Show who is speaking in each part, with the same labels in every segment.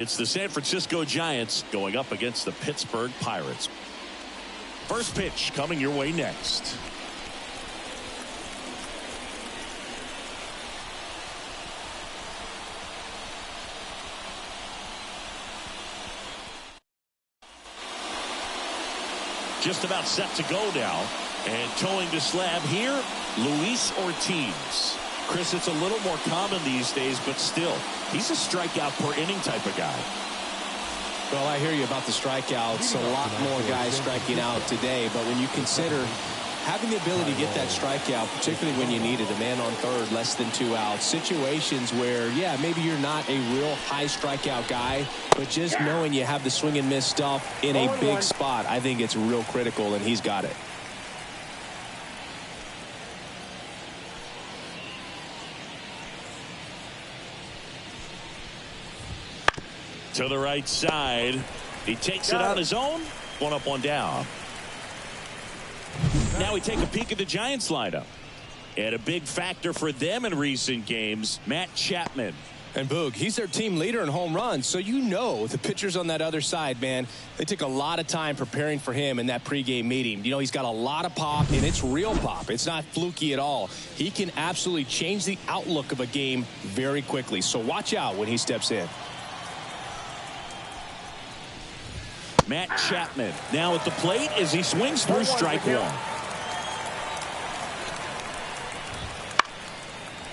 Speaker 1: It's the San Francisco Giants going up against the Pittsburgh Pirates. First pitch coming your way next. Just about set to go now. And towing the slab here, Luis Ortiz. Chris, it's a little more common these days, but still, he's a strikeout per inning type of guy.
Speaker 2: Well, I hear you about the strikeouts. A lot more guys striking out today, but when you consider having the ability to get that strikeout, particularly when you need it, a man on third, less than 2 outs, situations where, yeah, maybe you're not a real high strikeout guy, but just knowing you have the swing and miss stuff in a big spot, I think it's real critical, and he's got it.
Speaker 1: To the right side. He takes it on his own. 1 up, 1 down. Now we take a peek at the Giants lineup. And a big factor for them in recent games, Matt Chapman.
Speaker 2: And Boog, he's their team leader in home runs, so you know the pitchers on that other side, man, they took a lot of time preparing for him in that pregame meeting. You know, he's got a lot of pop, and it's real pop. It's not fluky at all. He can absolutely change the outlook of a game very quickly, so watch out when he steps in.
Speaker 1: Matt Chapman now at the plate as he swings through strike 1.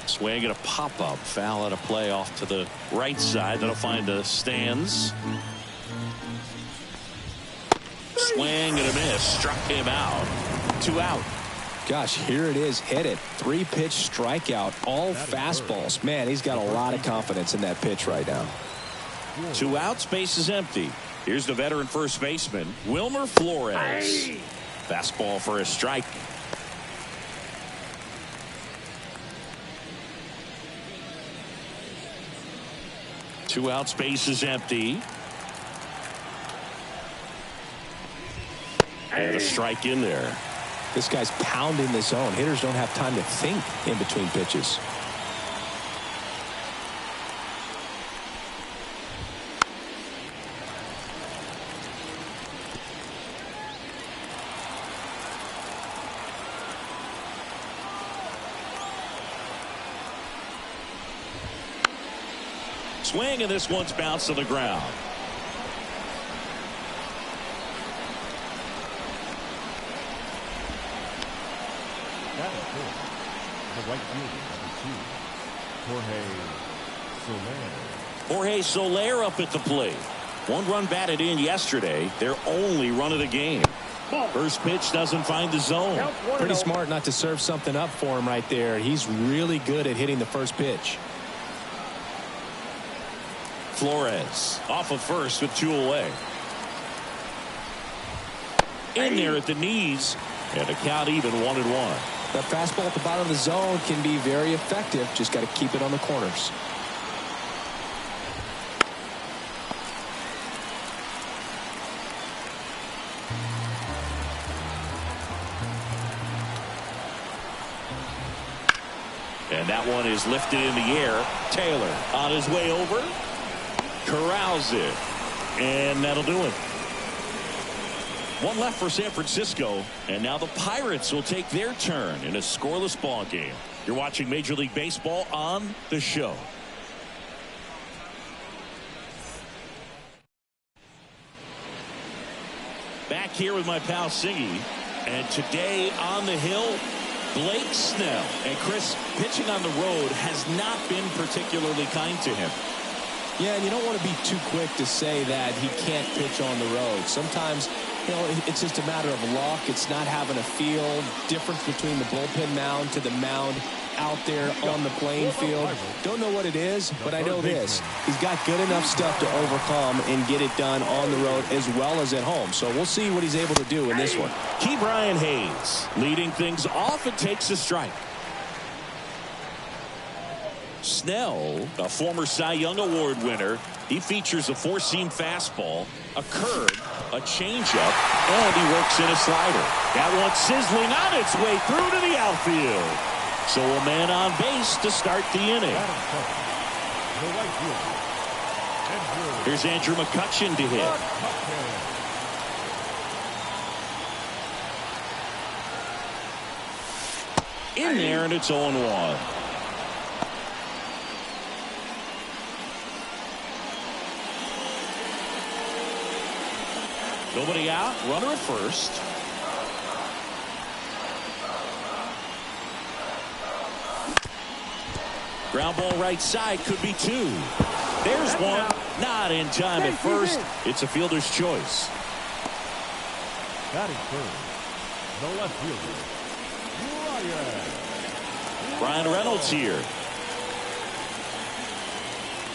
Speaker 1: Swing and a pop-up. Foul out of play off to the right side. That'll find the stands. Swing and a miss. Struck him out. 2 out.
Speaker 2: Gosh, here it is, hit it. 3-pitch strikeout, all fastballs. Man, he's got a lot of confidence in that pitch right now.
Speaker 1: 2 outs, base is empty. Here's the veteran first baseman, Wilmer Flores. Fastball for a strike. Two outs, base is empty. And a strike in there.
Speaker 2: This guy's pounding the zone. Hitters don't have time to think in between pitches.
Speaker 1: Swing, and this one's bounced to the ground.
Speaker 3: The right fielder, number 2,
Speaker 1: Jorge Soler up at the plate. 1 run batted in yesterday. Their only run of the game. First pitch doesn't find the zone.
Speaker 2: Pretty smart not to serve something up for him right there. He's really good at hitting the first pitch.
Speaker 1: Flores off of first with 2 away. In there at the knees, and a count even 1-1.
Speaker 2: That fastball at the bottom of the zone can be very effective. Just got to keep it on the corners.
Speaker 1: And that one is lifted in the air. Taylor on his way over. Corrals it. And that'll do it. 1 left for San Francisco. And now the Pirates will take their turn in a scoreless ball game. You're watching Major League Baseball on the show. Back here with my pal Siggy. And today on the hill, Blake Snell. And Chris, pitching on the road has not been particularly kind to him.
Speaker 2: Yeah, and you don't want to be too quick to say that he can't pitch on the road. Sometimes, you know, it's just a matter of luck. It's not having a feel. Difference between the bullpen mound to the mound out there on the playing field. Don't know what it is, but I know this. He's got good enough stuff to overcome and get it done on the road as well as at home. So we'll see what he's able to do in this one.
Speaker 1: Ke'Bryan Hayes leading things off and takes a strike. Snell, a former Cy Young Award winner, he features a 4-seam fastball, a curve, a changeup, and he works in a slider. That one sizzling on its way through to the outfield. So a man on base to start the inning. Here's Andrew McCutchen to hit. In there, and it's 0-1. Nobody out. Runner at first. Ground ball right side, could be two. There's one. Not in time at first. It's a fielder's choice.
Speaker 3: Batting first, the left fielder,
Speaker 1: Brian Reynolds here.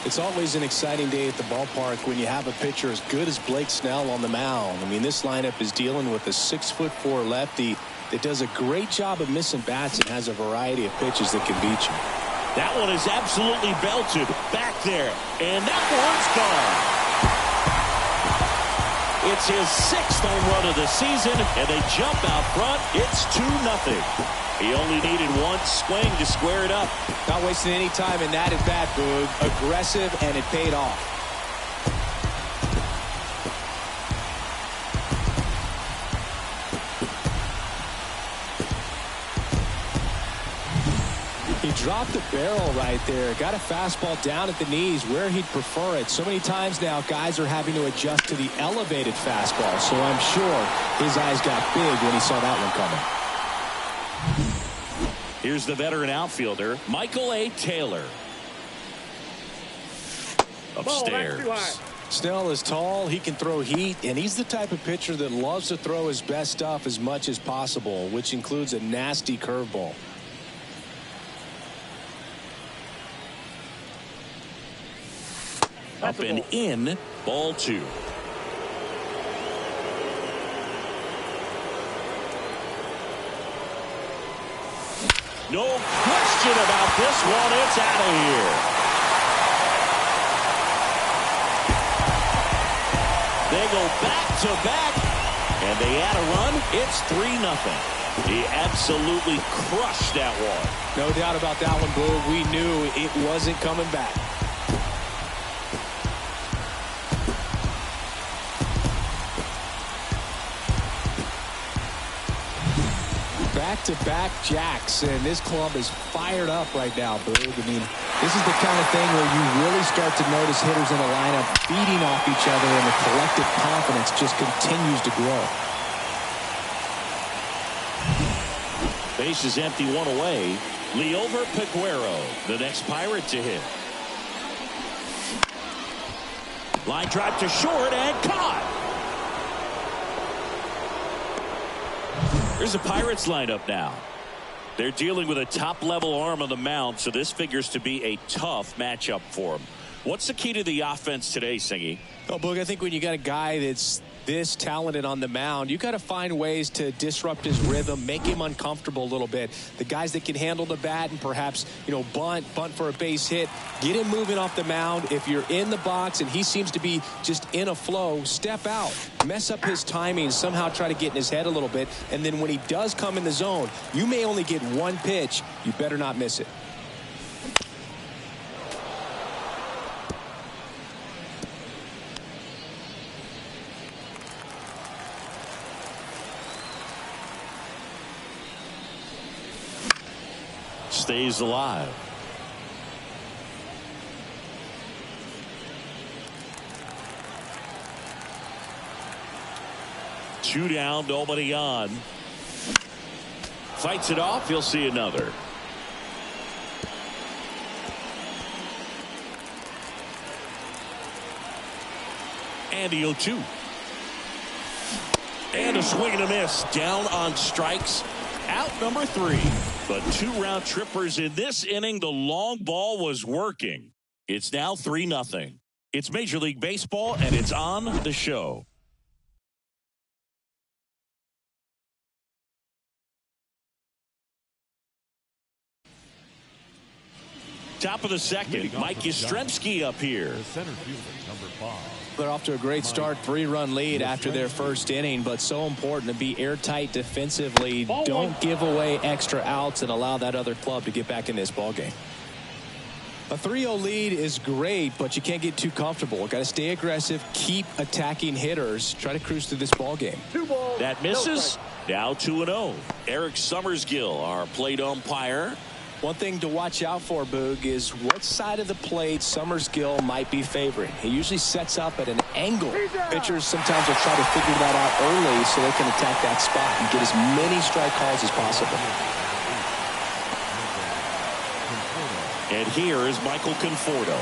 Speaker 2: It's always an exciting day at the ballpark when you have a pitcher as good as Blake Snell on the mound. I mean, this lineup is dealing with a 6'4" lefty that does a great job of missing bats and has a variety of pitches that can beat you.
Speaker 1: That one is absolutely belted back there, and that one's gone. It's his 6th home run of the season, and they jump out front. It's 2-0. He only needed one swing to square it up.
Speaker 2: Not wasting any time in that at bat, Boog. Aggressive, and it paid off. He dropped the barrel right there. Got a fastball down at the knees where he'd prefer it. So many times now guys are having to adjust to the elevated fastball. So I'm sure his eyes got big when he saw that one coming.
Speaker 1: Here's the veteran outfielder, Michael A. Taylor. Upstairs.
Speaker 2: Snell is tall, he can throw heat, and he's the type of pitcher that loves to throw his best stuff as much as possible, which includes a nasty curveball.
Speaker 1: Up and in, ball 2. No question about this one. It's out of here. They go back to back, and they add a run. It's 3-0. He absolutely crushed that one.
Speaker 2: No doubt about that one, Boog. We knew it wasn't coming back. Back-to-back jacks, and this club is fired up right now, Boog. I mean, this is the kind of thing where you really start to notice hitters in a lineup feeding off each other, and the collective confidence just continues to grow.
Speaker 1: Base is empty, one away. Liover Peguero, the next Pirate to hit. Line drive to short and caught. Here's the Pirates lineup now. They're dealing with a top-level arm on the mound, so this figures to be a tough matchup for them. What's the key to the offense today, Singy?
Speaker 2: Oh, Boog, I think when you got a guy that's this talented on the mound, you got to find ways to disrupt his rhythm, make him uncomfortable a little bit. The guys that can handle the bat and perhaps, bunt for a base hit, get him moving off the mound. If you're in the box and he seems to be just in a flow, step out, mess up his timing, somehow try to get in his head a little bit. And then when he does come in the zone, you may only get one pitch. You better not miss it.
Speaker 1: Stays alive. Two down, nobody on. Fights it off. He'll see another. And the 0-2. And a swing and a miss. Down on strikes. Out number 3. But 2 round trippers in this inning. The long ball was working. It's now 3-0. It's Major League Baseball, and it's on the show. Top of the second, Mike Yastrzemski up here.
Speaker 3: The center fielder, number 5.
Speaker 2: They're off to a great start, 3-run lead after their first inning, but so important to be airtight defensively. Don't give away extra outs and allow that other club to get back in this ballgame. A 3-0 lead is great, but you can't get too comfortable. Got to stay aggressive, keep attacking hitters, try to cruise through this ball game.
Speaker 1: That misses. Now 2-0. Eric Summersgill, our plate umpire.
Speaker 2: One thing to watch out for, Boog, is what side of the plate Summersgill might be favoring. He usually sets up at an angle. Pitchers sometimes will try to figure that out early so they can attack that spot and get as many strike calls as possible.
Speaker 1: And here is Michael Conforto.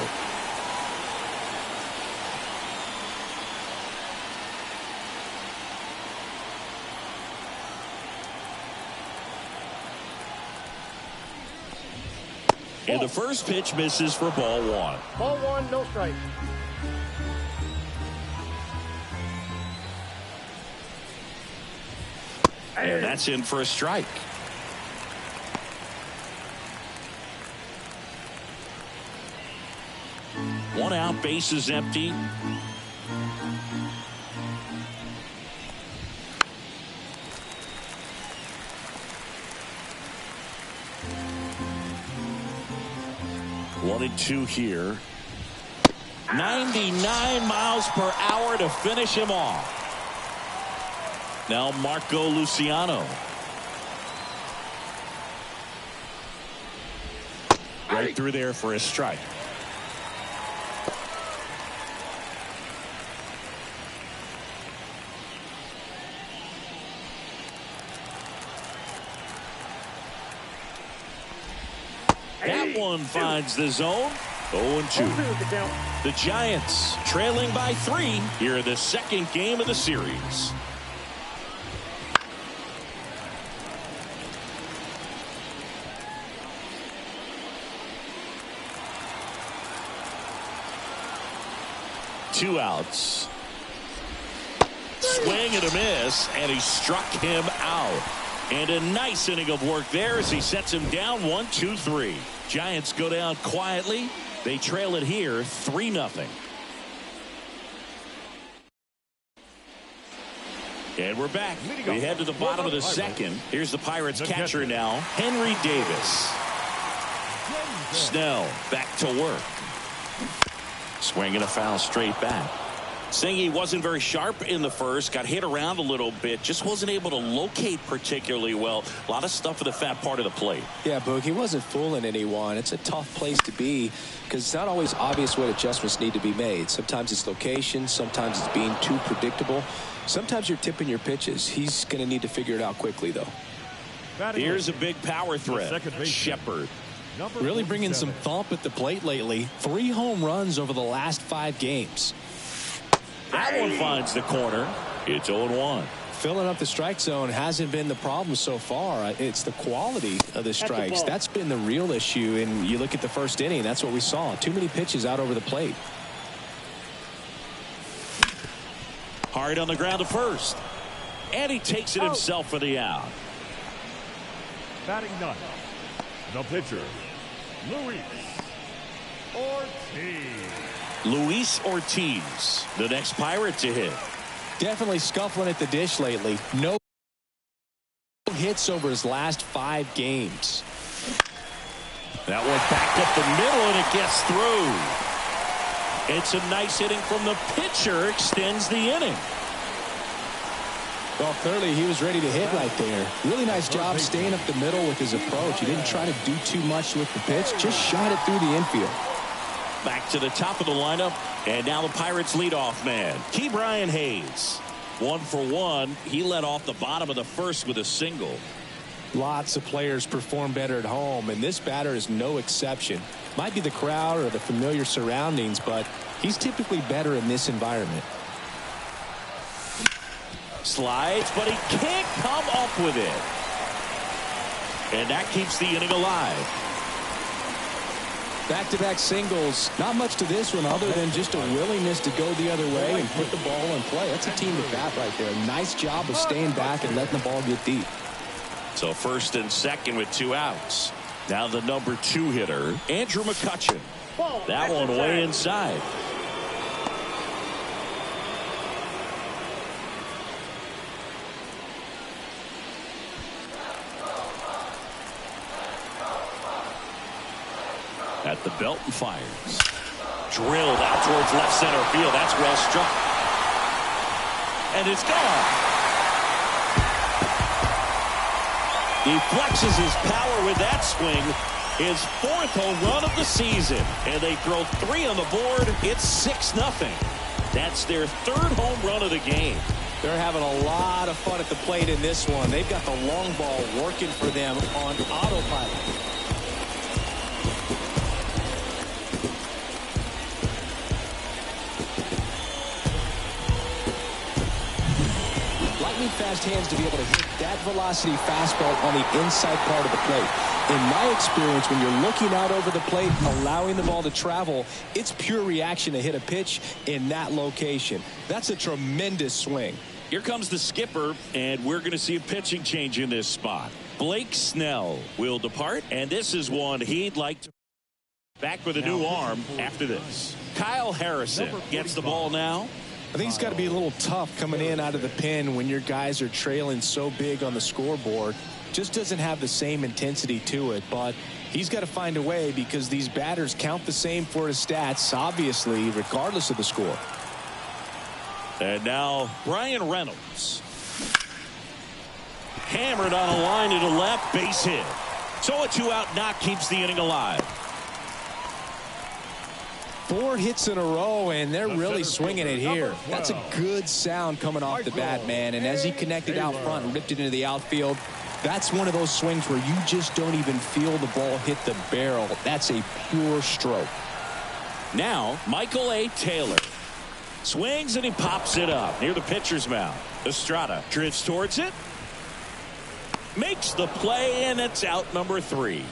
Speaker 1: And the first pitch misses for ball one.
Speaker 4: Ball one, no strike.
Speaker 1: And that's in for a strike. One out, base is empty. One and two here. 99 miles per hour to finish him off. Now Marco Luciano. Right through there for a strike. That one finds the zone. 0-2. The Giants trailing by 3 here in the second game of the series. Two outs. Swing and a miss, and he struck him out. And a nice inning of work there as he sets him down 1-2-3. Giants go down quietly. They trail it here 3-0. And we're back. We head to the bottom of the second. Here's the Pirates catcher now, Henry Davis. Snell back to work. Swinging a foul straight back. Saying he wasn't very sharp in the first, got hit around a little bit, just wasn't able to locate particularly well. A lot of stuff in the fat part of the plate.
Speaker 2: Yeah, Boog, he wasn't fooling anyone. It's a tough place to be because it's not always obvious what adjustments need to be made. Sometimes it's location, sometimes it's being too predictable. Sometimes you're tipping your pitches. He's going to need to figure it out quickly, though.
Speaker 1: Here's a big power threat. Shepard.
Speaker 2: Really bringing some thump at the plate lately. 3 home runs over the last 5 games.
Speaker 1: That one finds the corner. It's 0-1.
Speaker 2: Filling up the strike zone hasn't been the problem so far. It's the quality of the strikes. That's been the real issue. And you look at the first inning, that's what we saw. Too many pitches out over the plate.
Speaker 1: Hard on the ground to first. And he takes it himself for the out.
Speaker 3: Batting ninth, the pitcher, Luis Ortiz.
Speaker 1: Luis Ortiz, the next Pirate to hit.
Speaker 2: Definitely scuffling at the dish lately. No hits over his last 5 games.
Speaker 1: That one back up the middle, and it gets through. It's a nice hitting from the pitcher, extends the inning.
Speaker 2: Well, clearly he was ready to hit right there. Really nice job staying up the middle with his approach. He didn't try to do too much with the pitch, just shot it through the infield.
Speaker 1: Back to the top of the lineup, and now the Pirates leadoff man, Ke'Bryan Hayes. 1 for 1. He led off the bottom of the first with a single.
Speaker 2: Lots of players perform better at home, and this batter is no exception. Might be the crowd or the familiar surroundings, but he's typically better in this environment.
Speaker 1: Slides, but he can't come up with it. And that keeps the inning alive.
Speaker 2: Back-to-back singles. Not much to this one other than just a willingness to go the other way and put the ball in play. That's a team at bat right there. Nice job of staying back and letting the ball get deep.
Speaker 1: So first and second with 2 outs. Now the number 2 hitter, Andrew McCutchen. That one way inside. At the belt and fires. Drilled out towards left center field. That's well struck. And it's gone. He flexes his power with that swing. His 4th home run of the season. And they throw 3 on the board. It's 6-0. That's their 3rd home run of the game.
Speaker 2: They're having a lot of fun at the plate in this one. They've got the long ball working for them on autopilot. Lightning fast hands to be able to hit that velocity fastball on the inside part of the plate. In my experience, when you're looking out over the plate, allowing the ball to travel, it's pure reaction to hit a pitch in that location. That's a tremendous swing.
Speaker 1: Here comes the skipper, and we're going to see a pitching change in this spot. Blake Snell will depart, and this is one he'd like to back with a new arm after this. Kyle Harrison gets the ball now.
Speaker 2: I think it's got to be a little tough coming in out of the pen when your guys are trailing so big on the scoreboard. Just doesn't have the same intensity to it, but he's got to find a way because these batters count the same for his stats, obviously, regardless of the score.
Speaker 1: And now Brian Reynolds. Hammered on a line to the left, base hit. So a 2-out knock keeps the inning alive.
Speaker 2: 4 hits in a row, and they're really swinging it here. That's a good sound coming off the bat, man. And as he connected out front and ripped it into the outfield, that's one of those swings where you just don't even feel the ball hit the barrel. That's a pure stroke.
Speaker 1: Now, Michael A. Taylor swings and he pops it up near the pitcher's mound. Estrada drifts towards it. Makes the play, and it's out number 3.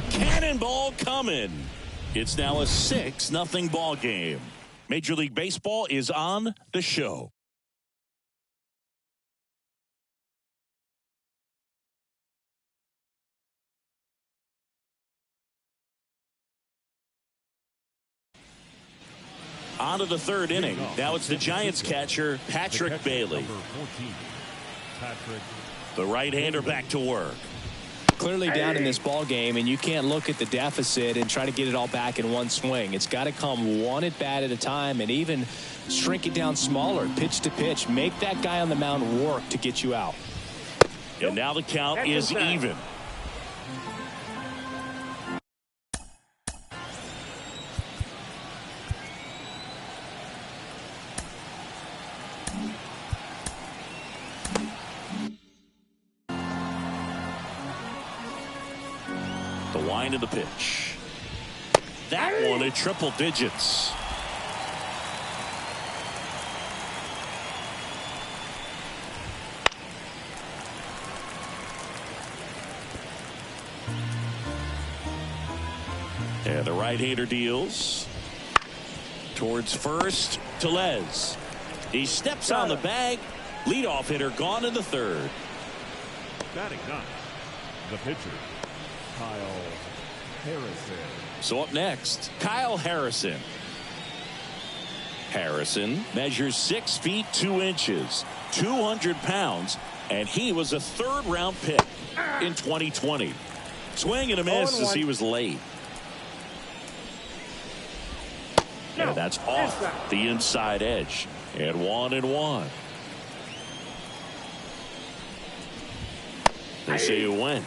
Speaker 1: Cannonball coming. It's now a 6-0 ball game. Major League Baseball is on the show. On to the 3rd inning. Now it's the Giants catcher, Patrick Bailey. The right-hander back to work.
Speaker 2: Clearly down in this ball game, and you can't look at the deficit and try to get it all back in one swing. It's got to come one at bat at a time, and even shrink it down smaller, pitch to pitch. Make that guy on the mound work to get you out.
Speaker 1: And now the count is even. The wind of the pitch. That one at triple digits. And the right-hander deals towards first. Tellez. He steps on the bag. Leadoff hitter gone in the 3rd.
Speaker 3: Batting 9. The pitcher, Kyle Harrison.
Speaker 1: So up next, Kyle Harrison. Harrison measures 6 feet 2 inches, 200 pounds, and he was a 3rd-round pick in 2020. Swing and a miss as he was late. And that's off the inside edge. And 1-1. They say you win.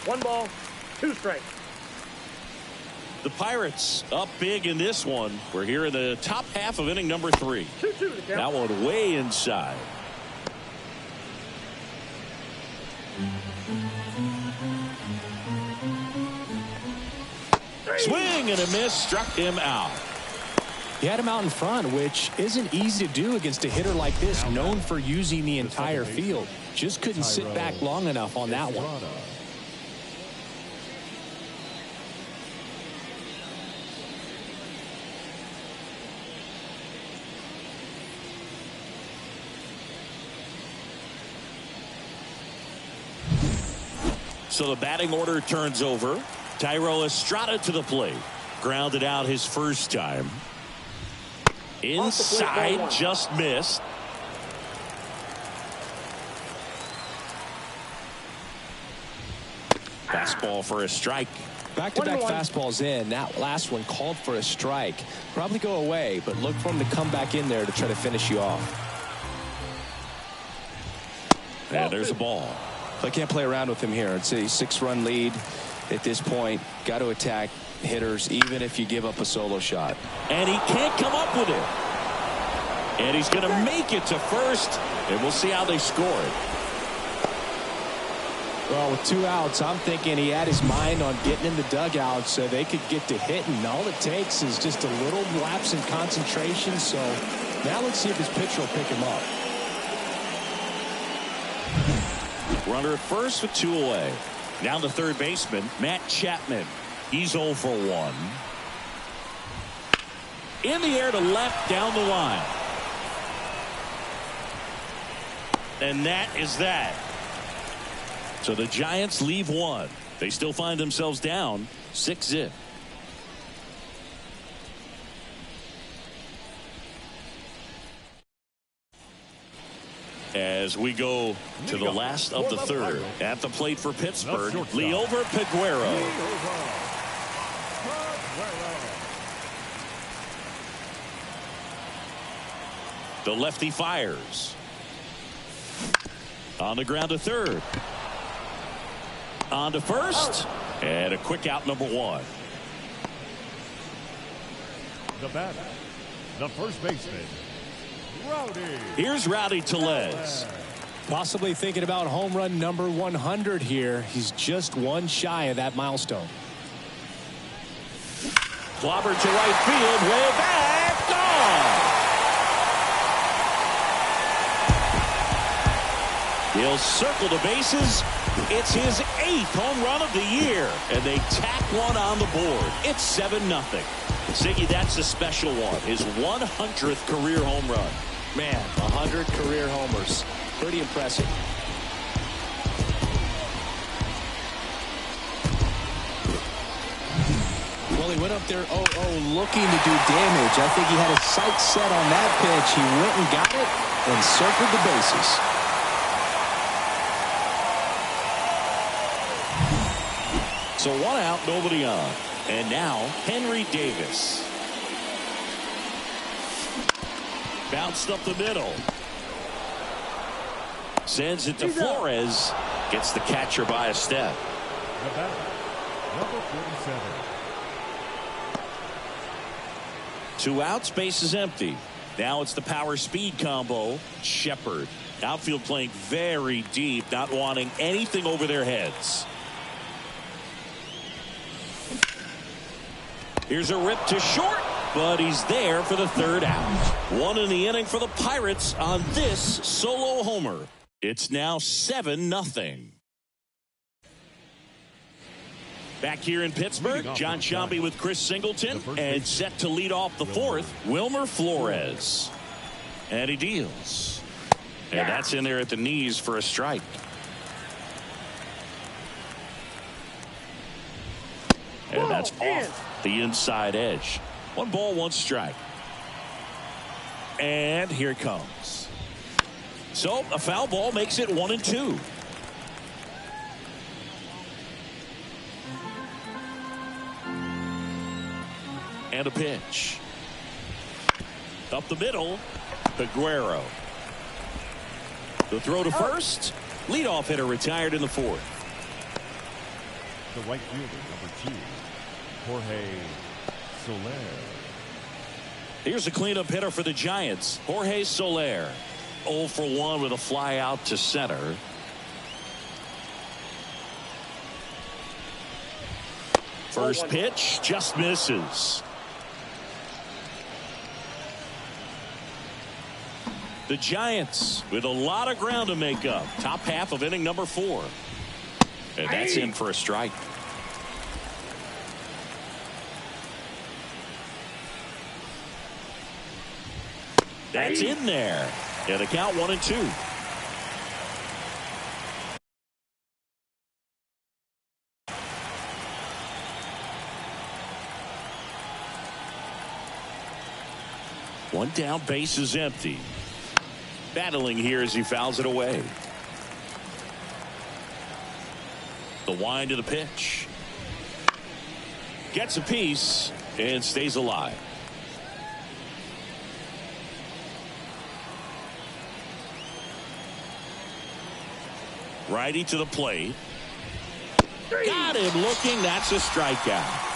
Speaker 4: 1 ball, 2 strikes.
Speaker 1: The Pirates up big in this one. We're here in the top half of inning number 3.
Speaker 4: 2-2
Speaker 1: That one way inside. Swing and a miss, struck him out.
Speaker 2: He had him out in front, which isn't easy to do against a hitter like this, known for using the entire field. Just couldn't sit back long enough on that one.
Speaker 1: So the batting order turns over. Thairo Estrada to the plate. Grounded out his first time. Inside, just missed. Fastball for a strike.
Speaker 2: Back-to-back fastballs in. That last one called for a strike. Probably go away, but look for him to come back in there to try to finish you off.
Speaker 1: And there's a ball.
Speaker 2: So I can't play around with him here. It's a 6-run lead at this point. Got to attack hitters even if you give up a solo shot.
Speaker 1: And he can't come up with it. And he's going to make it to first. And we'll see how they score it.
Speaker 2: Well, with 2 outs, I'm thinking he had his mind on getting in the dugout so they could get to hitting. All it takes is just a little lapse in concentration. So now let's see if his pitcher will pick him up.
Speaker 1: Runner at first with 2 away. Down to third baseman, Matt Chapman. He's 0 for 1. In the air to left, down the line. And that is that. So the Giants leave 1. They still find themselves down 6-0. As we go to the last of the third, at the plate for Pittsburgh, Liover Peguero. The lefty fires. On the ground to third. On to first. And a quick out, number 1.
Speaker 3: The batter, the first baseman, Rowdy.
Speaker 1: Here's Rowdy Tellez.
Speaker 2: Possibly thinking about home run number 100 here. He's just 1 shy of that milestone.
Speaker 1: Clobbered to right field, way back, gone. He'll circle the bases. It's his 8th home run of the year, and they tack one on the board. It's 7-0. Ziggy, that's a special one. His 100th career home run.
Speaker 2: Man, 100 career homers. Pretty impressive. Well, he went up there, looking to do damage. I think he had his sights set on that pitch. He went and got it and circled the bases.
Speaker 1: So 1 out, nobody on. And now Henry Davis. Bounced up the middle. Sends it to Flores. Gets the catcher by a step.
Speaker 3: The batter, number 47.
Speaker 1: 2 outs, base is empty. Now it's the power speed combo. Shepard. Outfield playing very deep, not wanting anything over their heads. Here's a rip to short, but he's there for the 3rd out. 1 in the inning for the Pirates on this solo homer. It's now 7-0. Back here in Pittsburgh, John Sciambi with Chris Singleton, and set to lead off the 4th, Wilmer Flores. And he deals. And that's in there at the knees for a strike. And that's off the inside edge. 1 ball, 1 strike. And here it comes. So a foul ball makes it 1-2. And a pitch. Up the middle, Peguero. The throw to first. Leadoff hitter retired in the 4th.
Speaker 3: The right fielder, number 2, Jorge Soler.
Speaker 1: Here's a cleanup hitter for the Giants, Jorge Soler. 0 for 1 with a fly out to center. First pitch just misses. The Giants with a lot of ground to make up. Top half of inning number 4. And that's in for a strike. That's in there. Yeah, the count 1-2. One down, base is empty. Battling here as he fouls it away. The wind of the pitch. Gets a piece and stays alive. Righty to the plate. Got him looking. That's a strikeout.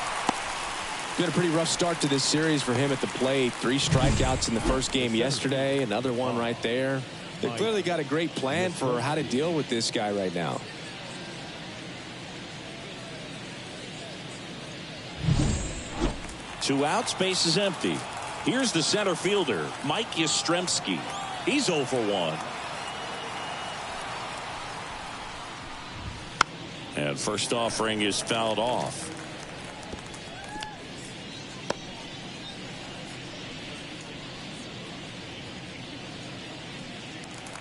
Speaker 2: Been a pretty rough start to this series for him at the plate. 3 strikeouts in the first game yesterday. Another one right there. They clearly got a great plan for how to deal with this guy right now.
Speaker 1: Two outs, base is empty. Here's the center fielder, Mike Yastrzemski. He's 0 for 1. And first offering is fouled off.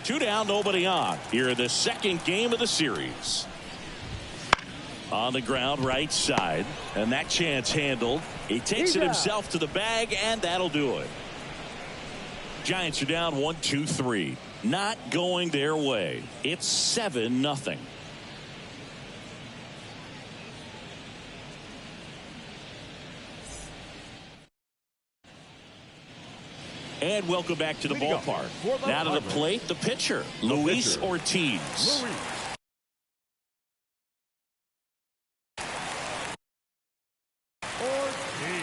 Speaker 1: Two down, nobody on. Here in the second game of the series. On the ground, right side. And that chance handled. He takes it himself to the bag, and that'll do it. Giants are down 1-2-3. Not going their way. It's 7-0. And welcome back to the ballpark. Now to the plate, the pitcher, Luis Ortiz.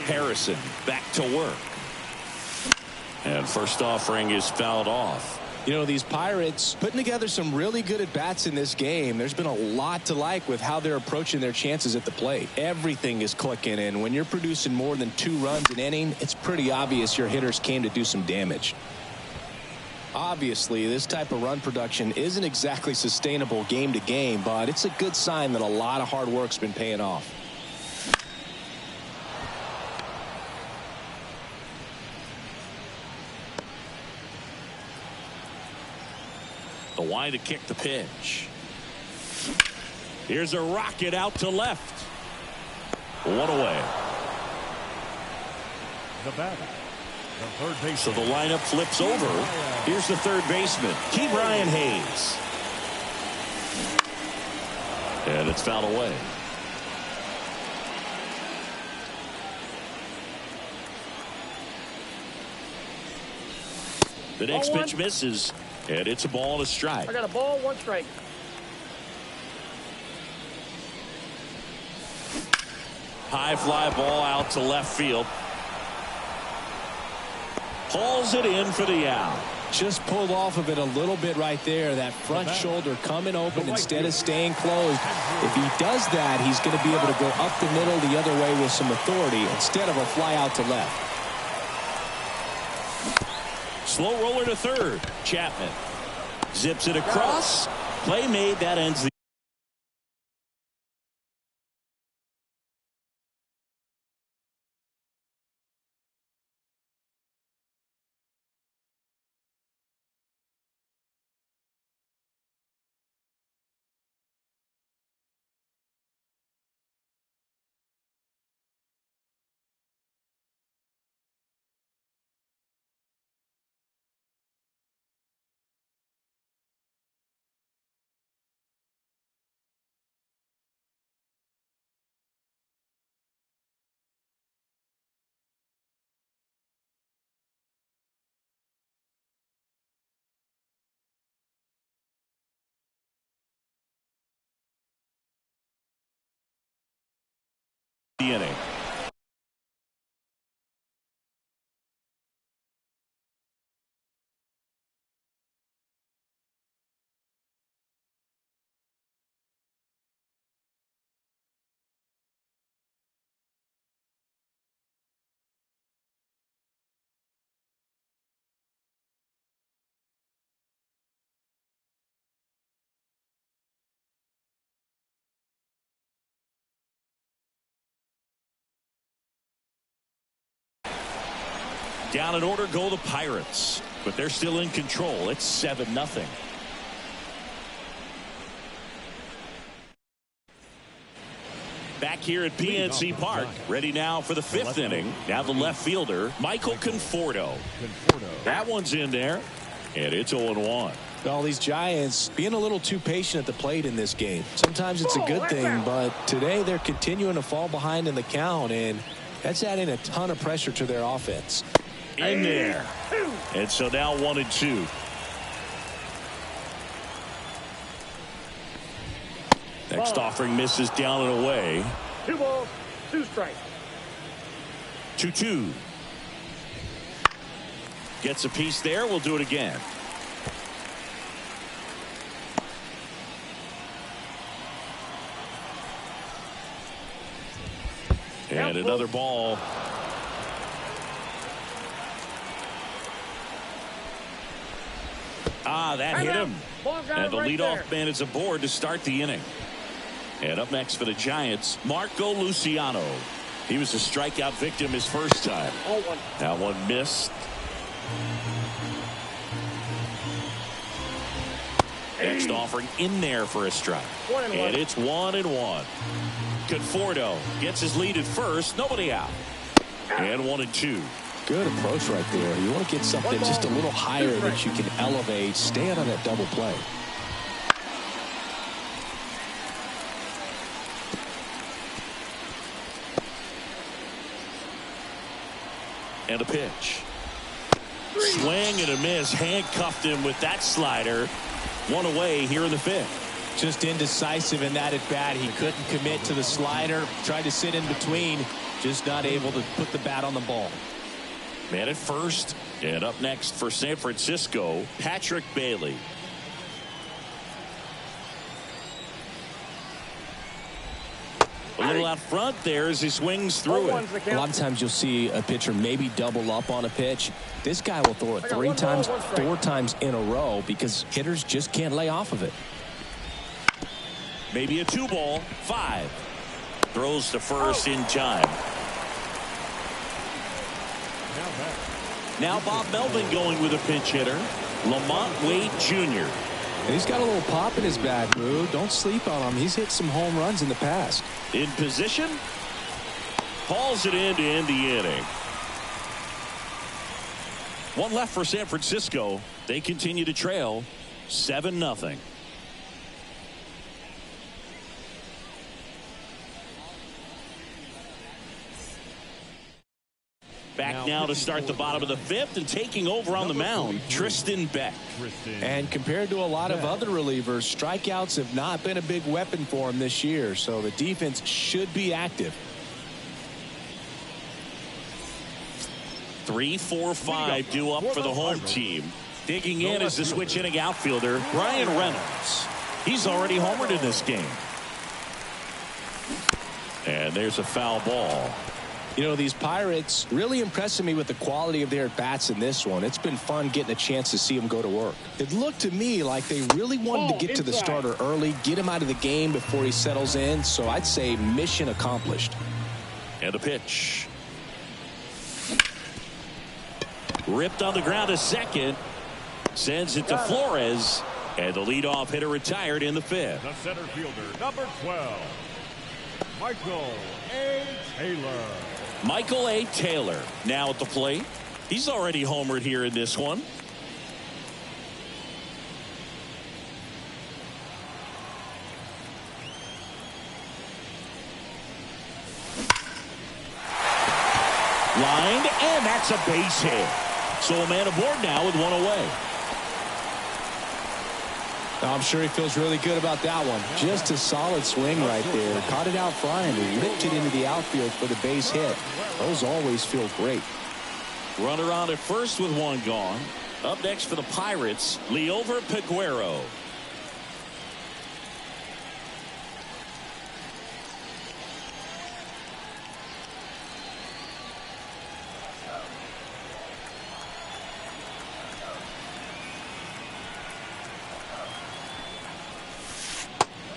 Speaker 1: Harrison back to work. And first offering is fouled off.
Speaker 2: You know, these Pirates putting together some really good at-bats in this game. There's been a lot to like with how they're approaching their chances at the plate. Everything is clicking in. When you're producing more than 2 runs an inning, it's pretty obvious your hitters came to do some damage. Obviously, this type of run production isn't exactly sustainable game to game, but it's a good sign that a lot of hard work's been paying off.
Speaker 1: The wind to kick the pitch. Here's a rocket out to left. 1 away.
Speaker 3: The batter, the third baseman.
Speaker 1: So the lineup flips over. Here's the third baseman, Brian Hayes. And it's fouled away. The next pitch misses. And it's a ball and a strike.
Speaker 4: I got a ball, 1 strike.
Speaker 1: High fly ball out to left field. Hauls it in for the out.
Speaker 2: Just pulled off of it a little bit right there. That front shoulder coming open instead of staying closed. If he does that, he's going to be able to go up the middle the other way with some authority instead of a fly out to left.
Speaker 1: Slow roller to third. Chapman zips it across. Play made. That ends the inning. Down in order go the Pirates, but they're still in control. It's 7-0. Back here at PNC Park, ready now for the 5th inning. Now the left fielder, Michael Conforto. That one's in there, and it's 0-1.
Speaker 2: Well, these Giants being a little too patient at the plate in this game. Sometimes it's a good thing, but today they're continuing to fall behind in the count, and that's adding a ton of pressure to their offense.
Speaker 1: In there. And so now 1-2. Next offering misses down and away.
Speaker 4: 2 balls, 2 strikes.
Speaker 1: 2-2. Gets a piece there. We'll do it again. And another ball. That hit him. And the leadoff man is aboard to start the inning. And up next for the Giants, Marco Luciano. He was a strikeout victim his first time. That one missed. Next offering in there for a strike. And it's 1-1. Conforto gets his lead at first. Nobody out. And 1-2.
Speaker 2: Good approach right there. You want to get something just a little higher that you can elevate. Stay out of that double play.
Speaker 1: And a pitch. Swing and a miss. Handcuffed him with that slider. One away here in the 5th.
Speaker 2: Just indecisive in that at bat. He couldn't commit to the slider. Tried to sit in between. Just not able to put the bat on the ball.
Speaker 1: Man at first. And up next for San Francisco, Patrick Bailey. A little out front there as he swings through it.
Speaker 2: A lot of times you'll see a pitcher maybe double up on a pitch. This guy will throw it 3 times, 4 times in a row because hitters just can't lay off of it.
Speaker 1: Maybe a 2-ball, 5. Throws to first in time. Now Bob Melvin going with a pinch hitter, Lamont Wade Jr.
Speaker 2: And he's got a little pop in his bat, Boo. Don't sleep on him. He's hit some home runs in the past.
Speaker 1: In position. Hauls it in to end the inning. 1 left for San Francisco. They continue to trail 7-0. Back now to start the bottom of the 5th, and taking over on the mound, Tristan Beck.
Speaker 2: And compared to a lot of other relievers, strikeouts have not been a big weapon for him this year, so the defense should be active.
Speaker 1: 3, 4, 5 due up for the home team. Digging in is the switch hitting outfielder, Brian Reynolds. He's already homered in this game. And there's a foul ball.
Speaker 2: You know, these Pirates really impressing me with the quality of their bats in this one. It's been fun getting a chance to see them go to work. It looked to me like they really wanted to get to the starter early, get him out of the game before he settles in. So I'd say mission accomplished.
Speaker 1: And a pitch. Ripped on the ground to second. Sends it to Flores. And the leadoff hitter retired in the 5th.
Speaker 3: The center fielder, number 12, Michael A. Taylor.
Speaker 1: Michael A. Taylor now at the plate. He's already homered here in this one. Lined, and that's a base hit. So a man aboard now with 1 away.
Speaker 2: I'm sure he feels really good about that one. Just a solid swing right there. Caught it out front and ripped it into the outfield for the base hit. Those always feel great.
Speaker 1: Runner on at first with 1 gone. Up next for the Pirates, Liover Peguero.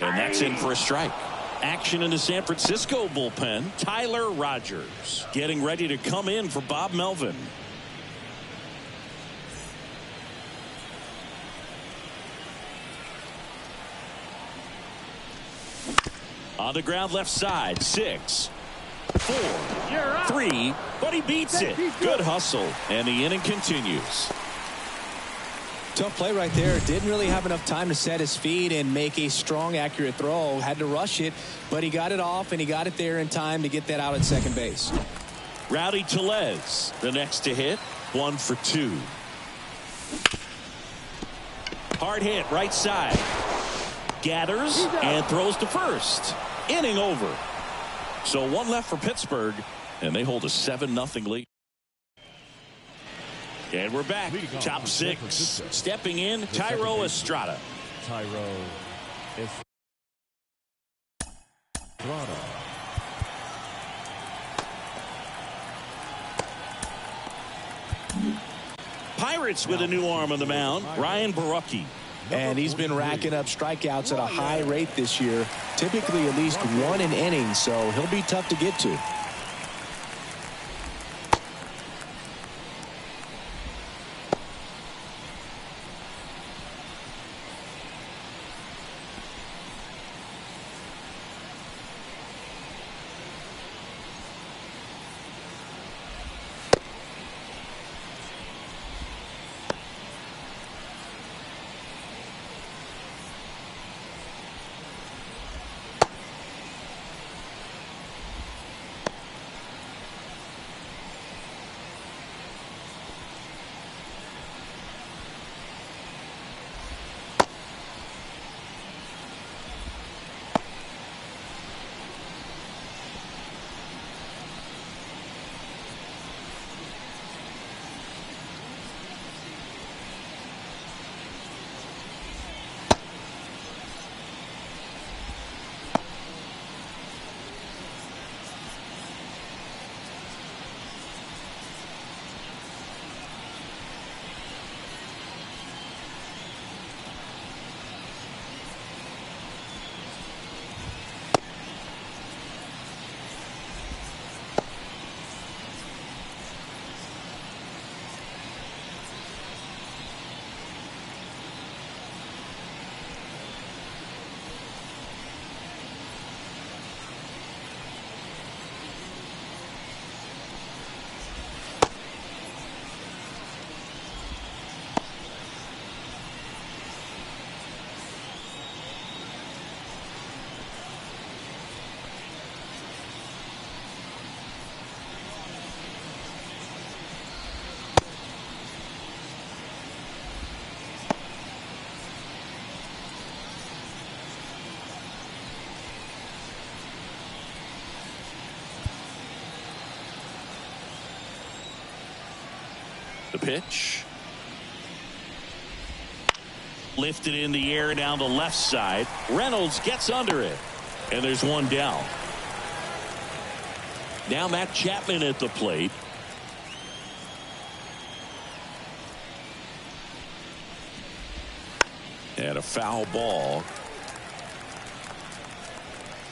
Speaker 1: And that's in for a strike. Action in the San Francisco bullpen. Tyler Rogers getting ready to come in for Bob Melvin. On the ground left side. 6, 4, 3, but he beats it. Good hustle, and the inning continues.
Speaker 2: Tough play right there. Didn't really have enough time to set his feet and make a strong, accurate throw. Had to rush it, but he got it off, and he got it there in time to get that out at second base.
Speaker 1: Rowdy Tellez, the next to hit, 1 for 2. Hard hit, right side. Gathers and throws to first. Inning over. So 1 left for Pittsburgh, and they hold a 7-0 lead. And we're back. Top 6. Stepping in, Thairo Estrada.
Speaker 3: Thairo Estrada.
Speaker 1: Pirates with a new arm on the mound, Ryan Borucki.
Speaker 2: And he's been racking up strikeouts at a high rate this year, typically at least 1 an inning, so he'll be tough to get to.
Speaker 1: The pitch. Lifted in the air down the left side. Reynolds gets under it. And there's 1 down. Now Matt Chapman at the plate. And a foul ball.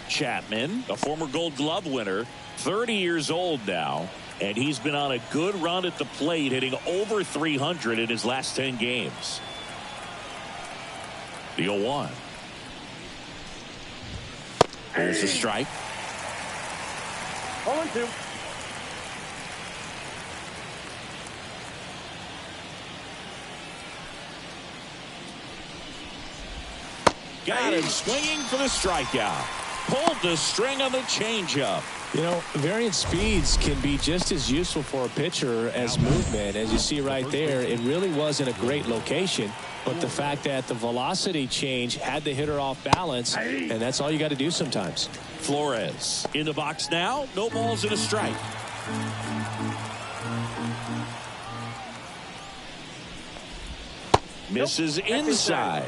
Speaker 1: Chapman, a former Gold Glove winner, 30 years old now. And he's been on a good run at the plate, hitting over 300 in his last 10 games. The 0-1. There's a strike.
Speaker 4: 0-2.
Speaker 1: Got him swinging for the strikeout. Pulled the string on the changeup.
Speaker 2: You know, variant speeds can be just as useful for a pitcher as movement. As you see right there, it really wasn't a great location, but the fact that the velocity change had the hitter off balance, and that's all you got to do sometimes.
Speaker 1: Flores in the box now. No balls and a strike. Misses inside.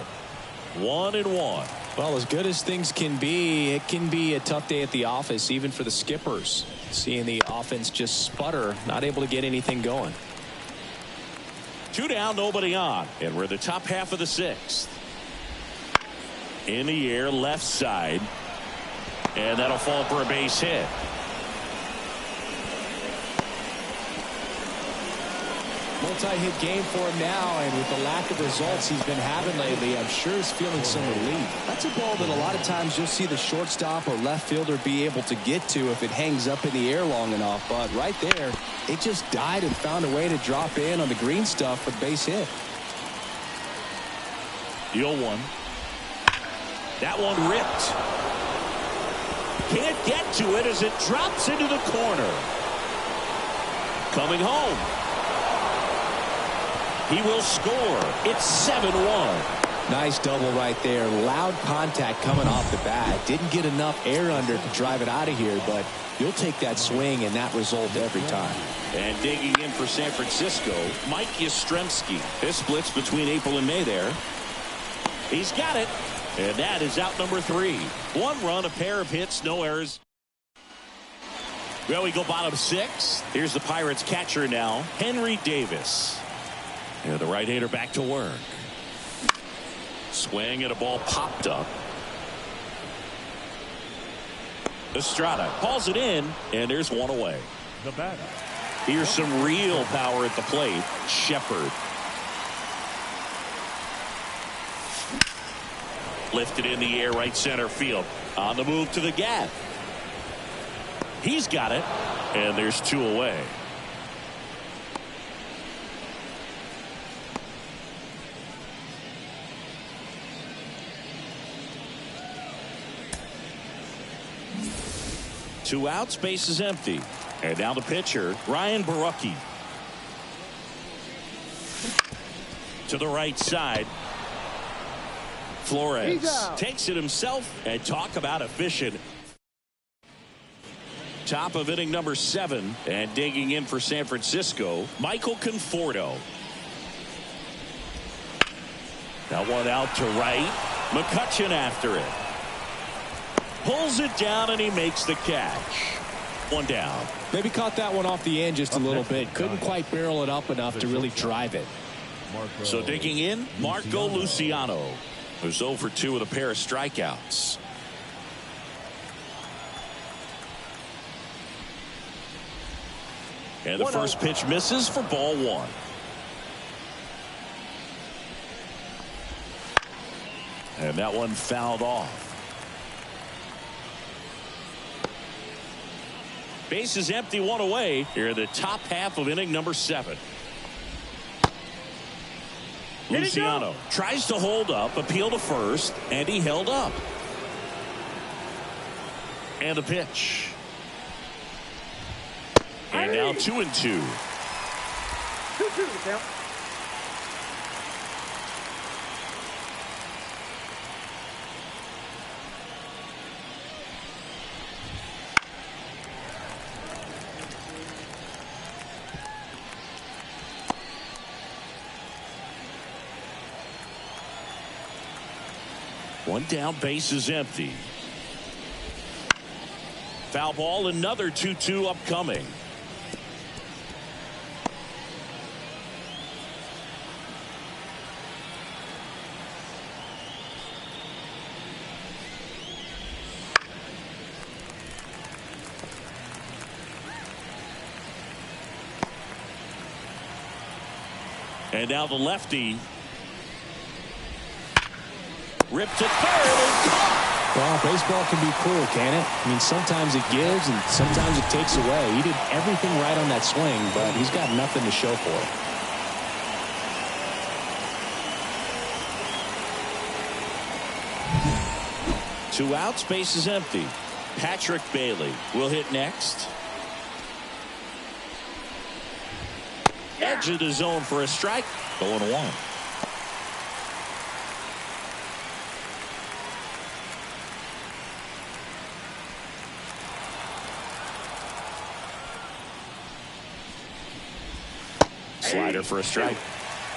Speaker 1: 1-1.
Speaker 2: Well, as good as things can be, it can be a tough day at the office, even for the skippers. Seeing the offense just sputter, not able to get anything going.
Speaker 1: 2 down, nobody on. And we're the top half of the 6th. In the air, left side. And that'll fall for a base hit.
Speaker 2: Multi-hit game for him now, and with the lack of results he's been having lately, I'm sure he's feeling some relief. That's a ball that a lot of times you'll see the shortstop or left fielder be able to get to if it hangs up in the air long enough, but right there, it just died and found a way to drop in on the green stuff for the base hit.
Speaker 1: The 0-1. That one ripped. Can't get to it as it drops into the corner. Coming home. He will score. It's 7-1.
Speaker 2: Nice double right there. Loud contact coming off the bat. Didn't get enough air under to drive it out of here, but you'll take that swing and that result every time.
Speaker 1: And digging in for San Francisco, Mike Yastrzemski. This splits between April and May there. He's got it. And that is out number 3. 1 run, a pair of hits, no errors. Well, we go bottom 6. Here's the Pirates catcher now, Henry Davis. And the right-hander back to work. Swing and a ball popped up. Estrada calls it in, and there's one away.
Speaker 3: The batter.
Speaker 1: Here's some real power at the plate. Shepard. Lifted in the air, right center field. On the move to the gap. He's got it, and there's 2 away. Two outs, base is empty. And now the pitcher, Ryan Borucki. To the right side. Flores takes it himself, and talk about efficient. Top of inning number 7, and digging in for San Francisco, Michael Conforto. That one out to right. McCutchen after it. Pulls it down, and he makes the catch. 1 down.
Speaker 2: Maybe caught that one off the end just a little bit. Couldn't quite barrel it up enough to really drive it.
Speaker 1: So digging in, Marco Luciano, who's 0 for 2 with a pair of strikeouts. And the first pitch misses for ball 1. And that one fouled off. Base is empty, 1 away. Here in the top half of inning number 7. Luciano tries to hold up, appeal to first, and he held up. And the pitch. And now 2-2.
Speaker 4: 2-2 count.
Speaker 1: One down, base is empty. Foul ball, another 2-2 upcoming. And now the lefty. Ripped to third and caught.
Speaker 2: Well, baseball can be cruel, can it? I mean, sometimes it gives and sometimes it takes away. He did everything right on that swing, but he's got nothing to show for it.
Speaker 1: 2 outs, base is empty. Patrick Bailey will hit next. Edge of the zone for a strike. 0-1. Slider for a strike.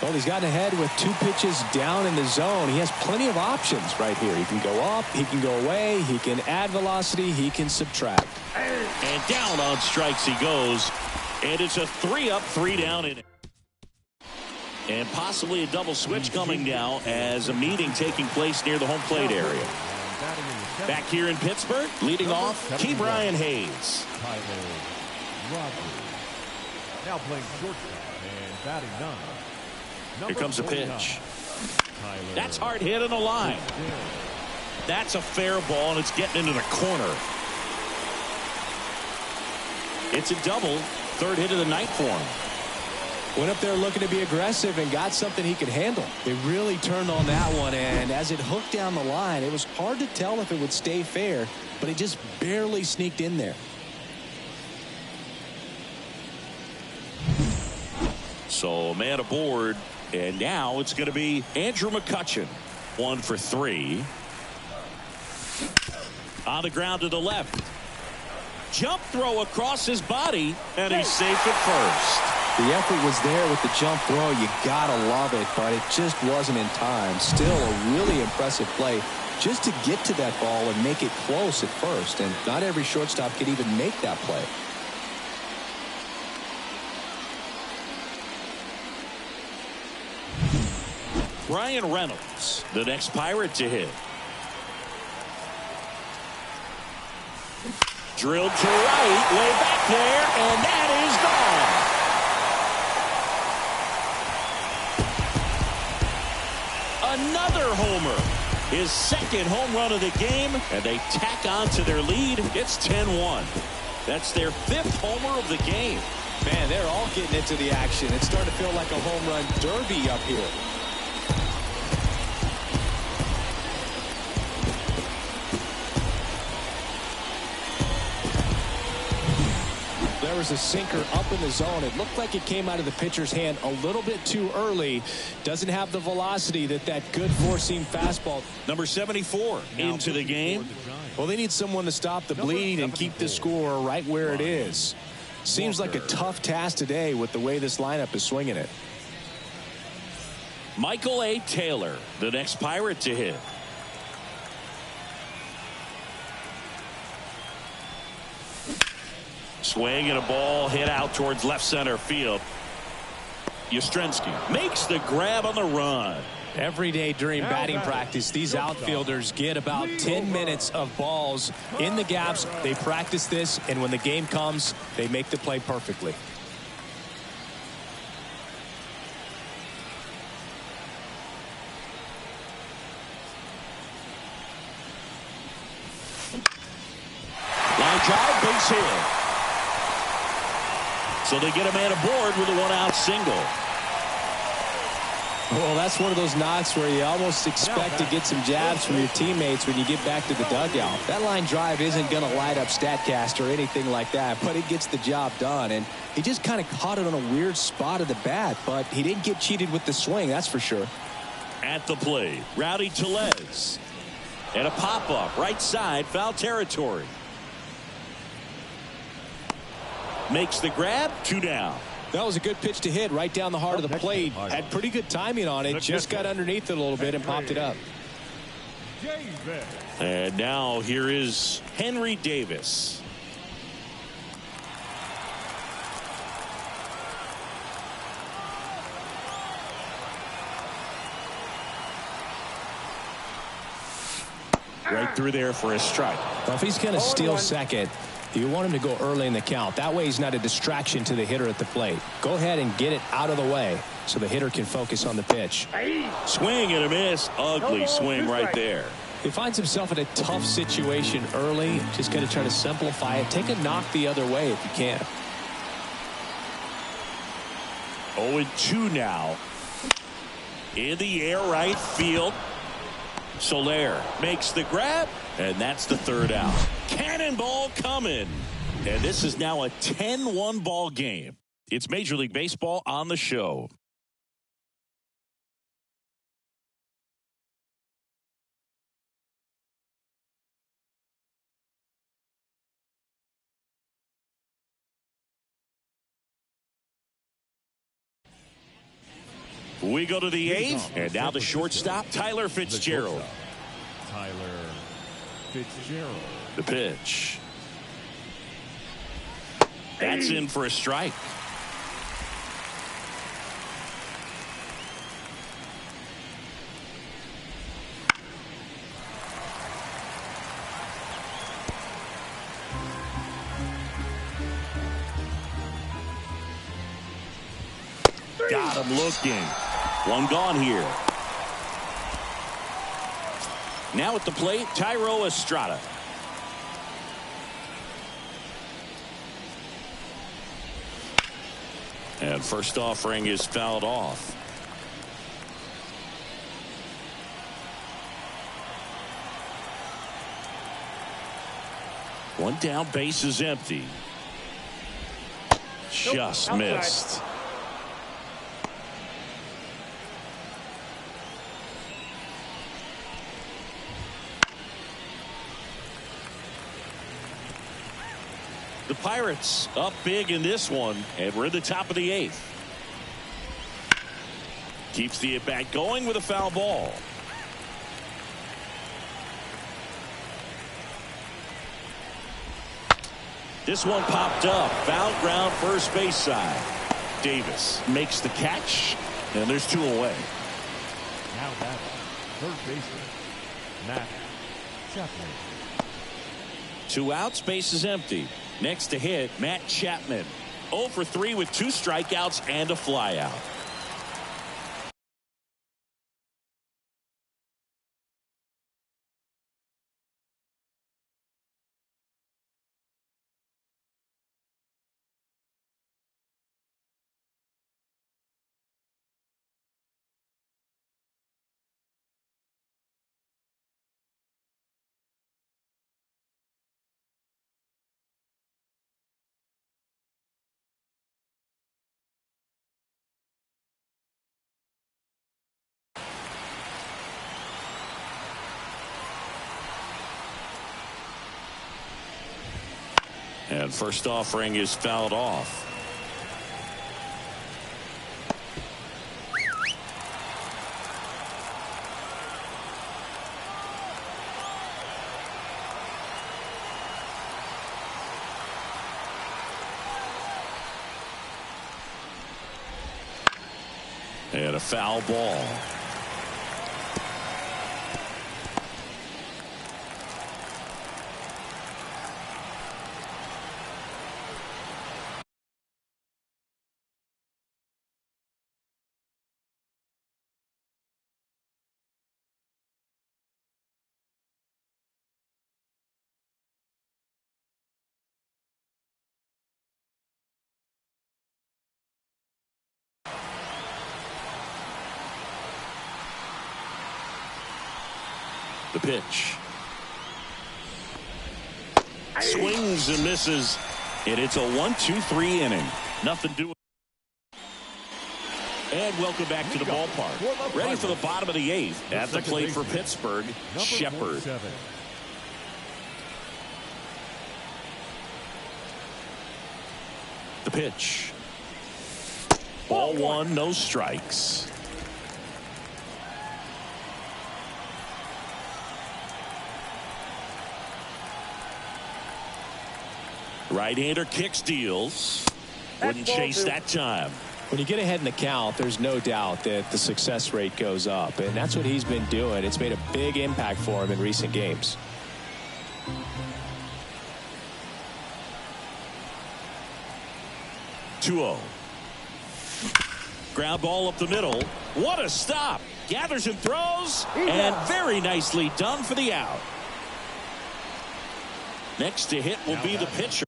Speaker 2: Well, he's gotten ahead with 2 pitches down in the zone. He has plenty of options right here. He can go up, he can go away, he can add velocity, he can subtract.
Speaker 1: And down on strikes he goes. And it's a 3-up, 3-down inning. And possibly a double switch coming now as a meeting taking place near the home plate area. Back here in Pittsburgh, leading off, Key Brian Hayes.
Speaker 3: Now playing shortstop and batting 9.
Speaker 1: Here comes a pitch. That's hard hit in the line. That's a fair ball, and it's getting into the corner. It's a double. 3rd hit of the night for him.
Speaker 2: Went up there looking to be aggressive and got something he could handle. They really turned on that one, and as it hooked down the line, it was hard to tell if it would stay fair, but it just barely sneaked in there.
Speaker 1: So a man aboard, and now it's going to be Andrew McCutchen. 1 for 3. On the ground to the left. Jump throw across his body, and he's safe at first.
Speaker 2: The effort was there with the jump throw. You gotta love it, but it just wasn't in time. Still a really impressive play just to get to that ball and make it close at first. And not every shortstop can even make that play.
Speaker 1: Brian Reynolds, the next Pirate to hit. Drilled to right, way back there, and that is gone. Another homer. His second home run of the game, and they tack on to their lead. It's 10-1. That's their 5th homer of the game.
Speaker 2: Man, they're all getting into the action. It's starting to feel like a home run derby up here. There was a sinker up in the zone. It looked like it came out of the pitcher's hand a little bit too early. Doesn't have the velocity that good four-seam fastball.
Speaker 1: Number 74 into the game.
Speaker 2: Well, they need someone to stop the bleed and keep the score right where it is. Seems like a tough task today with the way this lineup is swinging it.
Speaker 1: Michael A. Taylor, the next Pirate to hit. Swing and a ball hit out towards left center field. Yastrzemski makes the grab on the run.
Speaker 2: Every day during batting practice, these outfielders get about 10 minutes of balls in the gaps. They practice this, and when the game comes, they make the play perfectly.
Speaker 1: Line drive, base hit. So they get a man aboard with a 1-out single.
Speaker 2: Well, that's one of those knocks where you almost expect to get some jabs from your teammates when you get back to the dugout. That line drive isn't going to light up StatCast or anything like that, but it gets the job done. And he just kind of caught it on a weird spot of the bat, but he didn't get cheated with the swing, that's for sure.
Speaker 1: At the plate, Rowdy Tellez. And a pop-up, right side, foul territory. Makes the grab, 2 down.
Speaker 2: That was a good pitch to hit right down the heart of the plate. Had pretty good timing on it. Just got underneath it a little bit and popped it up.
Speaker 1: And now here is Henry Davis. Right through there for a strike.
Speaker 2: Well, if he's going to steal second, you want him to go early in the count. That way he's not a distraction to the hitter at the plate. Go ahead and get it out of the way so the hitter can focus on the pitch.
Speaker 1: Swing and a miss. Ugly swing right there.
Speaker 2: He finds himself in a tough situation early. Just got to try to simplify it. Take a knock the other way if you can.
Speaker 1: 0-2 now. In the air, right field. Soler makes the grab, and that's the 3rd out. Cannonball coming. And this is now a 10-1 ball game. It's Major League Baseball on the show. We go to the 8th, and now the shortstop, Tyler Fitzgerald.
Speaker 3: Tyler Fitzgerald.
Speaker 1: The pitch. That's in for a strike. Got him looking. One gone here. Now at the plate, Thairo Estrada. And first offering is fouled off. One down, base is empty. Just missed. The Pirates up big in this one, and we're at the top of the 8th. Keeps the at-bat going with a foul ball. This one popped up. Foul ground, first base side. Davis makes the catch, and there's 2 away.
Speaker 3: Now batting, third baseman, Matt Chapman.
Speaker 1: 2 outs, base is empty. Next to hit, Matt Chapman. 0 for 3 with 2 strikeouts and a flyout. And first offering is fouled off. And a foul ball. The pitch. Swings and misses. And it's a 1-2-3 inning. Nothing doing. And welcome back to the ballpark. Ready for the bottom of the 8th. At the plate for Pittsburgh, Shepard. The pitch. Ball 1, no strikes. Right-hander kicks, deals. Wouldn't chase that time.
Speaker 2: When you get ahead in the count, there's no doubt that the success rate goes up, and that's what he's been doing. It's made a big impact for him in recent games.
Speaker 1: (2-0). Ground ball up the middle. What a stop. Gathers and throws, and very nicely done for the out. Next to hit will be the pitcher.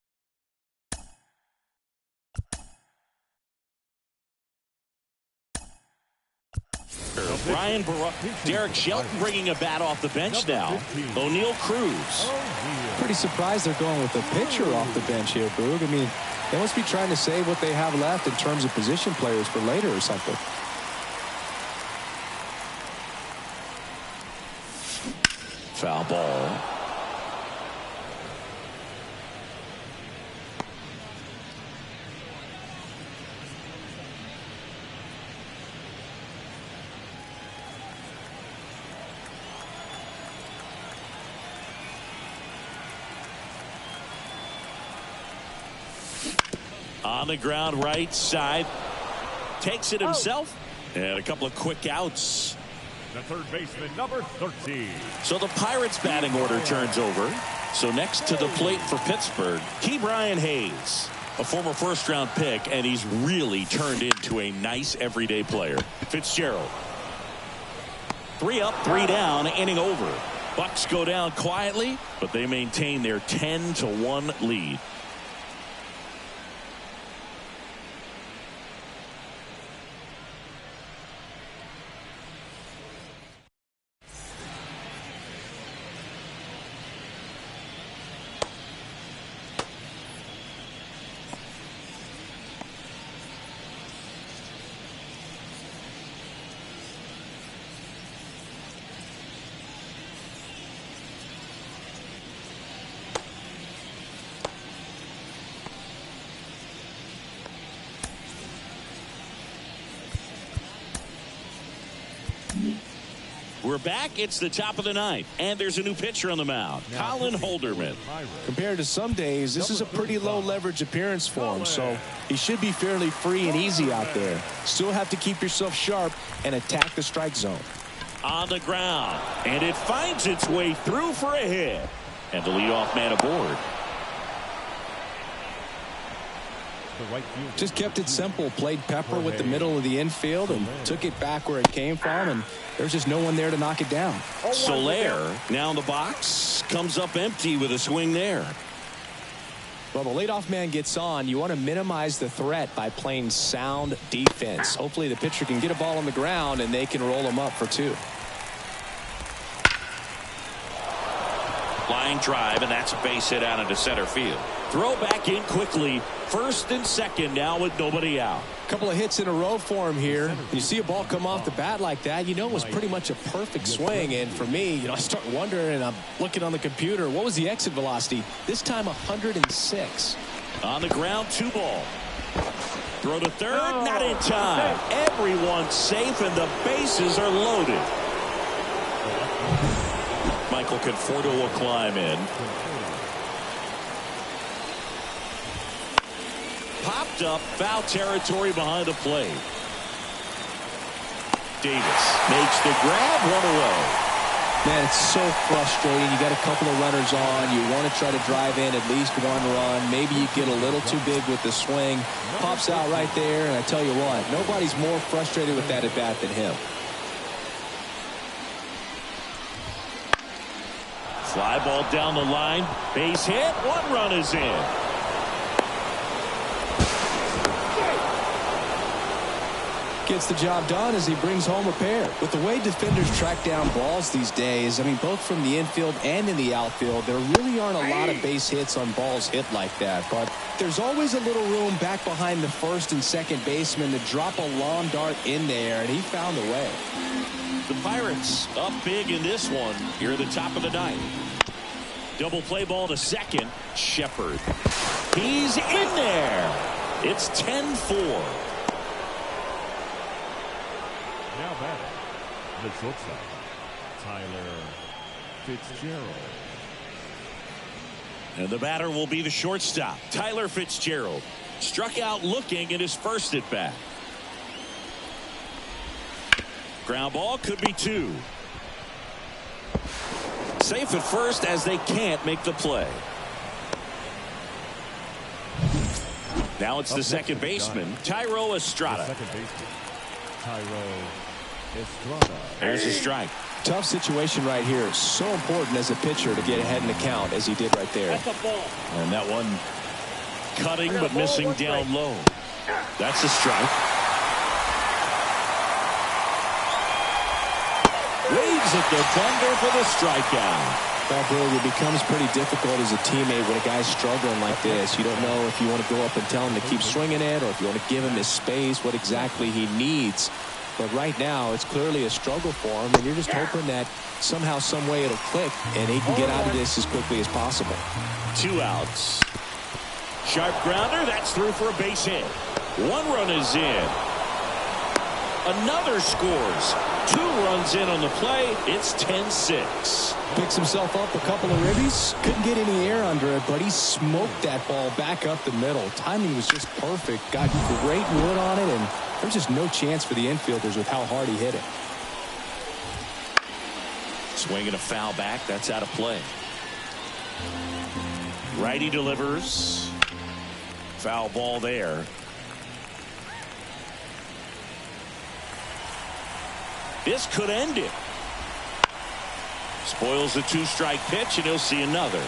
Speaker 1: Brian Derek Shelton bringing a bat off the bench now. O'Neal Cruz.
Speaker 2: Pretty surprised they're going with a pitcher off the bench here, Boog. I mean, they must be trying to save what they have left in terms of position players for later or something.
Speaker 1: Foul ball. On the ground, right side. Takes it himself. And a couple of quick outs.
Speaker 3: The third baseman, number 13.
Speaker 1: So the Pirates batting order turns over. So next to the plate for Pittsburgh, Ke'Bryan Hayes, a former first-round pick, and he's really turned into a nice everyday player. Fitzgerald. 3 up, 3 down, inning over. Bucks go down quietly, but they maintain their 10-1 lead. We're back. It's the top of the ninth, and there's a new pitcher on the mound, Colin Holderman.
Speaker 2: Compared to some days, this is a pretty low leverage appearance for him, so he should be fairly free and easy out there. Still have to keep yourself sharp and attack the strike zone.
Speaker 1: On the ground, and it finds its way through for a hit, and the leadoff man aboard.
Speaker 2: Just kept it simple, played pepper with the middle of the infield and took it back where it came from, and there's just no one there to knock it down.
Speaker 1: Soler now in the box, comes up empty with a swing there.
Speaker 2: Well, the leadoff man gets on. You want to minimize the threat by playing sound defense. Hopefully the pitcher can get a ball on the ground and they can roll him up for 2.
Speaker 1: Flying drive, and that's a base hit out into center field. Throw back in quickly. First and second now with nobody out.
Speaker 2: A couple of hits in a row for him here. You see a ball come off the bat like that, you know it was pretty much a perfect swing. And for me, I start wondering, and I'm looking on the computer, what was the exit velocity? This time 106.
Speaker 1: On the ground, 2 ball. Throw to third, not in time. Everyone's safe, and the bases are loaded. Michael Conforto will climb in. Popped up, foul territory behind the plate. Davis makes the grab, 1 away.
Speaker 2: Man, it's so frustrating. You got a couple of runners on. You want to try to drive in at least 1 run. Maybe you get a little too big with the swing. Pops out right there, and I tell you what, nobody's more frustrated with that at bat than him.
Speaker 1: Fly ball down the line. Base hit. 1 run is in.
Speaker 2: Gets the job done as he brings home a pair. With the way defenders track down balls these days, I mean, both from the infield and in the outfield, there really aren't a lot of base hits on balls hit like that. But there's always a little room back behind the first and second baseman to drop a lawn dart in there, and he found a way.
Speaker 1: The Pirates up big in this one here at the top of the ninth. Double play ball to second. Shepard. He's in there. It's 10-4.
Speaker 3: Now batting, the shortstop, Tyler Fitzgerald.
Speaker 1: And the batter will be the shortstop, Tyler Fitzgerald. Struck out looking in his first at bat. Ground ball could be 2. Safe at first as they can't make the play. Now it's the second baseman, Tyro Estrada.
Speaker 3: Second baseman, Tyro Estrada.
Speaker 1: There's a strike.
Speaker 2: Tough situation right here. So important as a pitcher to get ahead in the count as he did right there.
Speaker 1: And that one cutting but missing down low. That's a strike. Waves at the thunder for the strikeout.
Speaker 2: Well, Bill, it becomes pretty difficult as a teammate when a guy's struggling like this. You don't know if you want to go up and tell him to keep swinging it or if you want to give him his space, what exactly he needs. But right now, it's clearly a struggle for him, and you're just hoping that somehow, some way it'll click, and he can get out of this as quickly as possible.
Speaker 1: 2 outs. Sharp grounder, that's through for a base hit. 1 run is in. Another scores. 2 runs in on the play. It's 10-6.
Speaker 2: Picks himself up a couple of ribbies. Couldn't get any air under it, but he smoked that ball back up the middle. Timing was just perfect. Got great wood on it, and there's just no chance for the infielders with how hard he hit it.
Speaker 1: Swinging a foul back. That's out of play. Righty delivers. Foul ball there. This could end it. Spoils the 2-strike pitch, and he'll see another.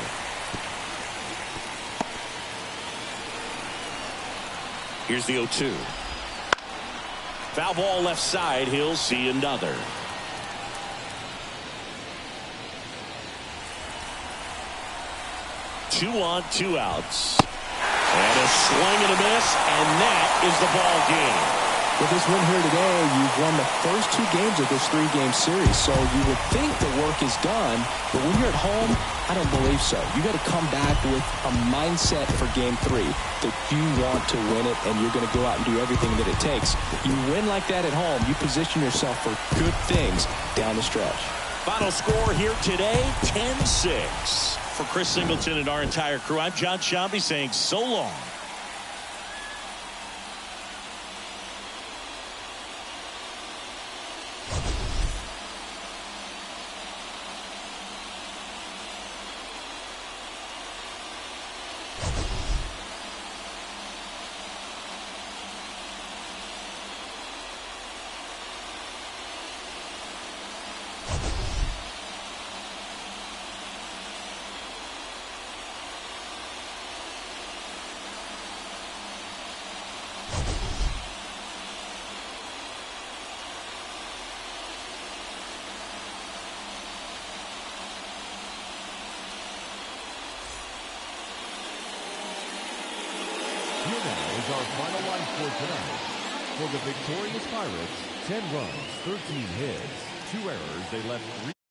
Speaker 1: Here's the 0-2. Foul ball left side. He'll see another. Two on, 2 outs. And a swing and a miss, and that is the ball game.
Speaker 2: With this win here today, you've won the first 2 games of this 3-game series, so you would think the work is done, but when you're at home, I don't believe so. You got to come back with a mindset for Game 3 that you want to win it, and you're going to go out and do everything that it takes. You win like that at home, you position yourself for good things down the stretch.
Speaker 1: Final score here today, 10-6. For Chris Singleton and our entire crew, I'm John Shambi saying so long.
Speaker 3: Here now is our final line for tonight. For the victorious Pirates, 10 runs, 13 hits, 2 errors. They left 3.